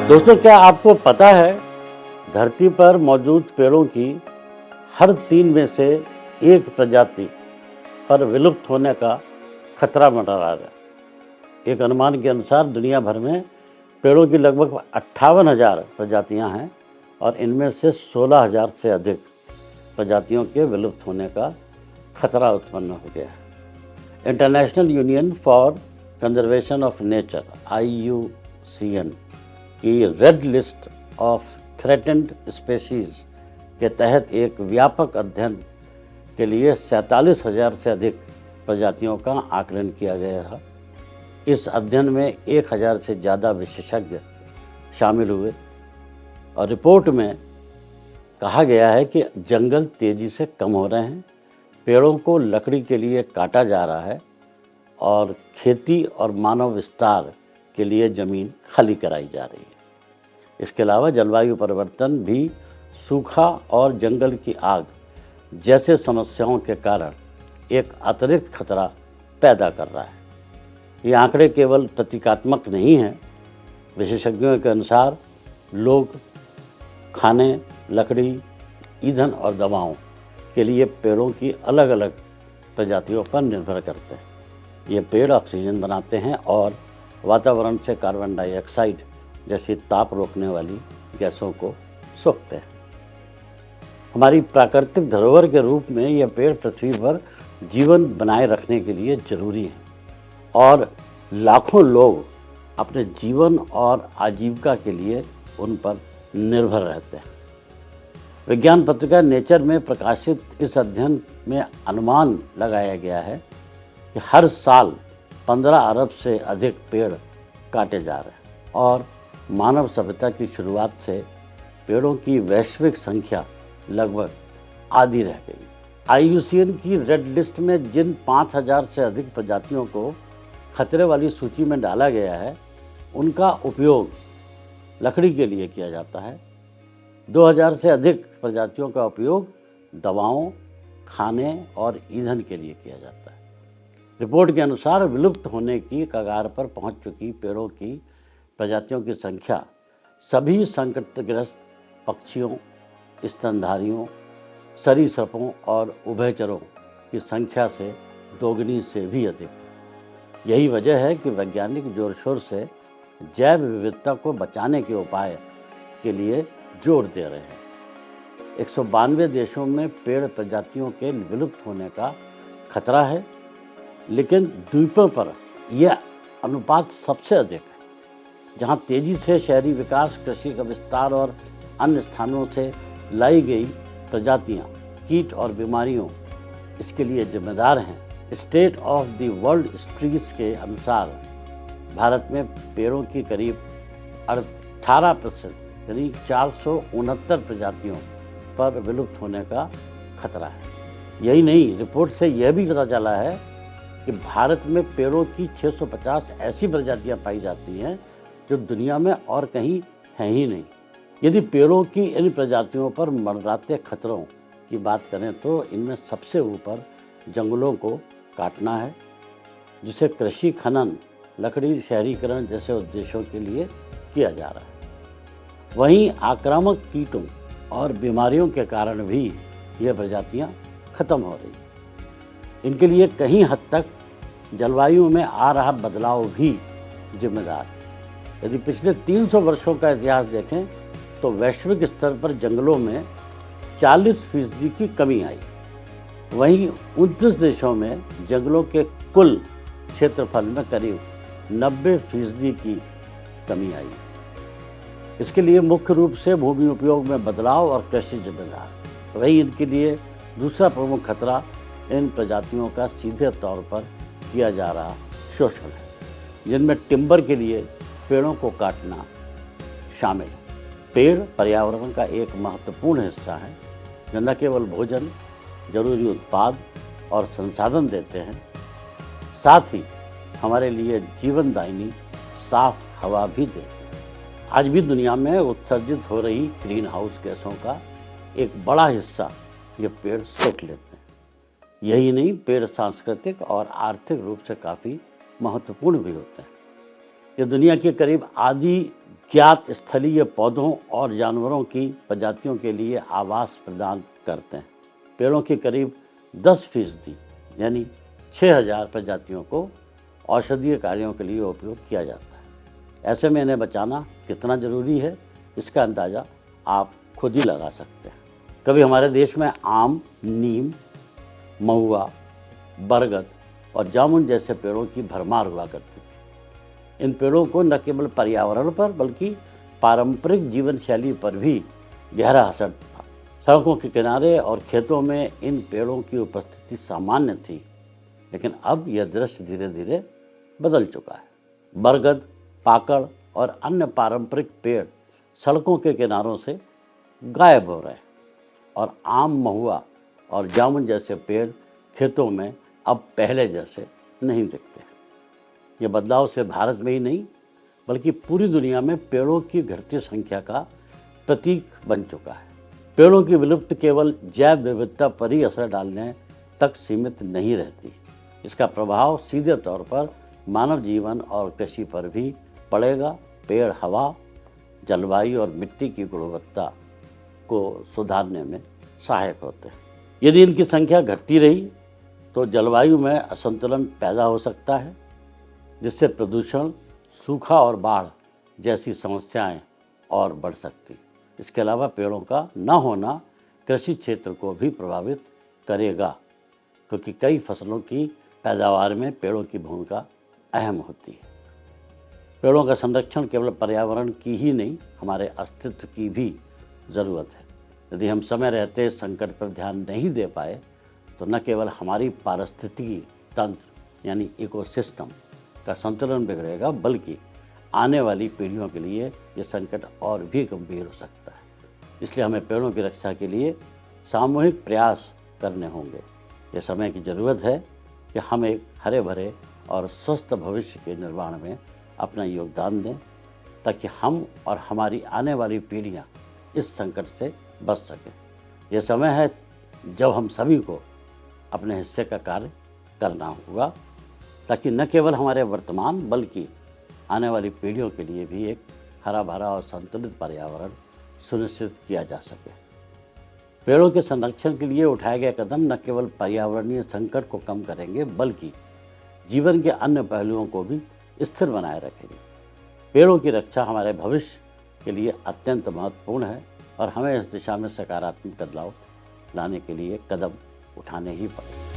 दोस्तों, क्या आपको पता है धरती पर मौजूद पेड़ों की हर 3 में से 1 प्रजाति पर विलुप्त होने का खतरा मंडरा रहा है। एक अनुमान के अनुसार दुनिया भर में पेड़ों की लगभग 58,000 प्रजातियां हैं और इनमें से 16,000 से अधिक प्रजातियों के विलुप्त होने का खतरा उत्पन्न हो गया है। International union for conservation of nature IUCN की red list of threatened species के तहत एक व्यापक अध्ययन के लिए 47,000 से अधिक प्रजातियों का आकलन किया गया है। इस अध्ययन में 1,000 से ज़्यादा विशेषज्ञ शामिल हुए और रिपोर्ट में कहा गया है कि जंगल तेज़ी से कम हो रहे हैं, पेड़ों को लकड़ी के लिए काटा जा रहा है और खेती और मानव विस्तार के लिए ज़मीन खाली कराई जा रही है। इसके अलावा जलवायु परिवर्तन भी सूखा और जंगल की आग जैसे समस्याओं के कारण एक अतिरिक्त खतरा पैदा कर रहा है। ये आंकड़े केवल प्रतीकात्मक नहीं हैं। विशेषज्ञों के अनुसार लोग खाने, लकड़ी, ईंधन और दवाओं के लिए पेड़ों की अलग अलग प्रजातियों पर निर्भर करते हैं। ये पेड़ ऑक्सीजन बनाते हैं और वातावरण से कार्बन डाइऑक्साइड जैसी ताप रोकने वाली गैसों को सोखते हैं। हमारी प्राकृतिक धरोहर के रूप में यह पेड़ पृथ्वी पर जीवन बनाए रखने के लिए जरूरी है और लाखों लोग अपने जीवन और आजीविका के लिए उन पर निर्भर रहते हैं। विज्ञान पत्रिका नेचर में प्रकाशित इस अध्ययन में अनुमान लगाया गया है कि हर साल 15 अरब से अधिक पेड़ काटे जा रहे हैं और मानव सभ्यता की शुरुआत से पेड़ों की वैश्विक संख्या लगभग आधी रह गई। IUCN की रेड लिस्ट में जिन 5,000 से अधिक प्रजातियों को खतरे वाली सूची में डाला गया है, उनका उपयोग लकड़ी के लिए किया जाता है। 2,000 से अधिक प्रजातियों का उपयोग दवाओं, खाने और ईंधन के लिए किया जाता है। रिपोर्ट के अनुसार विलुप्त होने की कगार पर पहुंच चुकी पेड़ों की प्रजातियों की संख्या सभी संकटग्रस्त पक्षियों, स्तनधारियों, सरीसृपों और उभयचरों की संख्या से दोगुनी से भी अधिक है। यही वजह है कि वैज्ञानिक जोर शोर से जैव विविधता को बचाने के उपाय के लिए जोर दे रहे हैं। 192 देशों में पेड़ प्रजातियों के विलुप्त होने का खतरा है, लेकिन द्वीपों पर यह अनुपात सबसे अधिक है। जहां तेजी से शहरी विकास, कृषि का विस्तार और अन्य स्थानों से लाई गई प्रजातियां, कीट और बीमारियों इसके लिए जिम्मेदार हैं। State of the world trees के अनुसार भारत में पेड़ों की करीब 18% यानी 469 प्रजातियों पर विलुप्त होने का खतरा है। यही नहीं, रिपोर्ट से यह भी पता चला है कि भारत में पेड़ों की 650 ऐसी प्रजातियां पाई जाती हैं जो दुनिया में और कहीं हैं ही नहीं। यदि पेड़ों की इन प्रजातियों पर मंडराते खतरों की बात करें तो इनमें सबसे ऊपर जंगलों को काटना है, जिसे कृषि, खनन, लकड़ी, शहरीकरण जैसे उद्देश्यों के लिए किया जा रहा है। वहीं आक्रामक कीटों और बीमारियों के कारण भी ये प्रजातियां खत्म हो रही हैं। इनके लिए कहीं हद तक जलवायु में आ रहा बदलाव भी जिम्मेदार है। यदि पिछले 300 वर्षों का इतिहास देखें तो वैश्विक स्तर पर जंगलों में 40% की कमी आई। वहीं 29 देशों में जंगलों के कुल क्षेत्रफल में करीब 90% की कमी आई। इसके लिए मुख्य रूप से भूमि उपयोग में बदलाव और कृषि जिम्मेदार। वहीं इनके लिए दूसरा प्रमुख खतरा इन प्रजातियों का सीधे तौर पर किया जा रहा शोषण है, जिनमें टिम्बर के लिए पेड़ों को काटना शामिल है। पेड़ पर्यावरण का एक महत्वपूर्ण हिस्सा है जो न केवल भोजन, जरूरी उत्पाद और संसाधन देते हैं, साथ ही हमारे लिए जीवनदायिनी साफ हवा भी देते हैं। आज भी दुनिया में उत्सर्जित हो रही ग्रीन हाउस गैसों का एक बड़ा हिस्सा ये पेड़ सोख लेते हैं। यही नहीं, पेड़ सांस्कृतिक और आर्थिक रूप से काफ़ी महत्वपूर्ण भी होते हैं। ये दुनिया के करीब आधी ज्ञात स्थलीय पौधों और जानवरों की प्रजातियों के लिए आवास प्रदान करते हैं। पेड़ों के करीब 10% यानी 6000 प्रजातियों को औषधीय कार्यों के लिए उपयोग किया जाता है। ऐसे में इन्हें बचाना कितना ज़रूरी है, इसका अंदाज़ा आप खुद ही लगा सकते हैं। कभी हमारे देश में आम, नीम, महुआ, बरगद और जामुन जैसे पेड़ों की भरमार हुआ करती थी। इन पेड़ों को न केवल पर्यावरण पर बल्कि पारंपरिक जीवन शैली पर भी गहरा असर था। सड़कों के किनारे और खेतों में इन पेड़ों की उपस्थिति सामान्य थी, लेकिन अब यह दृश्य धीरे धीरे बदल चुका है। बरगद, पाकड़ और अन्य पारंपरिक पेड़ सड़कों के किनारों से गायब हो रहे हैं और आम, महुआ और जामुन जैसे पेड़ खेतों में अब पहले जैसे नहीं दिखते। ये बदलाव सिर्फ भारत में ही नहीं बल्कि पूरी दुनिया में पेड़ों की घटती संख्या का प्रतीक बन चुका है। पेड़ों की विलुप्त केवल जैव विविधता पर ही असर डालने तक सीमित नहीं रहती, इसका प्रभाव सीधे तौर पर मानव जीवन और कृषि पर भी पड़ेगा। पेड़ हवा, जलवायु और मिट्टी की गुणवत्ता को सुधारने में सहायक होते हैं। यदि इनकी संख्या घटती रही तो जलवायु में असंतुलन पैदा हो सकता है, जिससे प्रदूषण, सूखा और बाढ़ जैसी समस्याएं और बढ़ सकती। इसके अलावा पेड़ों का न होना कृषि क्षेत्र को भी प्रभावित करेगा, क्योंकि कई फसलों की पैदावार में पेड़ों की भूमिका अहम होती है। पेड़ों का संरक्षण केवल पर्यावरण की ही नहीं, हमारे अस्तित्व की भी ज़रूरत है। यदि हम समय रहते संकट पर ध्यान नहीं दे पाए तो न केवल हमारी पारिस्थितिकी तंत्र यानी इकोसिस्टम का संतुलन बिगड़ेगा, बल्कि आने वाली पीढ़ियों के लिए ये संकट और भी गंभीर हो सकता है। इसलिए हमें पेड़ों की रक्षा के लिए सामूहिक प्रयास करने होंगे। ये समय की ज़रूरत है कि हम एक हरे भरे और स्वस्थ भविष्य के निर्माण में अपना योगदान दें, ताकि हम और हमारी आने वाली पीढ़ियां इस संकट से बच सकें। यह समय है जब हम सभी को अपने हिस्से का कार्य करना होगा, ताकि न केवल हमारे वर्तमान बल्कि आने वाली पीढ़ियों के लिए भी एक हरा भरा और संतुलित पर्यावरण सुनिश्चित किया जा सके। पेड़ों के संरक्षण के लिए उठाए गए कदम न केवल पर्यावरणीय संकट को कम करेंगे बल्कि जीवन के अन्य पहलुओं को भी स्थिर बनाए रखेंगे। पेड़ों की रक्षा हमारे भविष्य के लिए अत्यंत महत्वपूर्ण है और हमें इस दिशा में सकारात्मक बदलाव लाने के लिए कदम उठाने ही पड़ेंगे।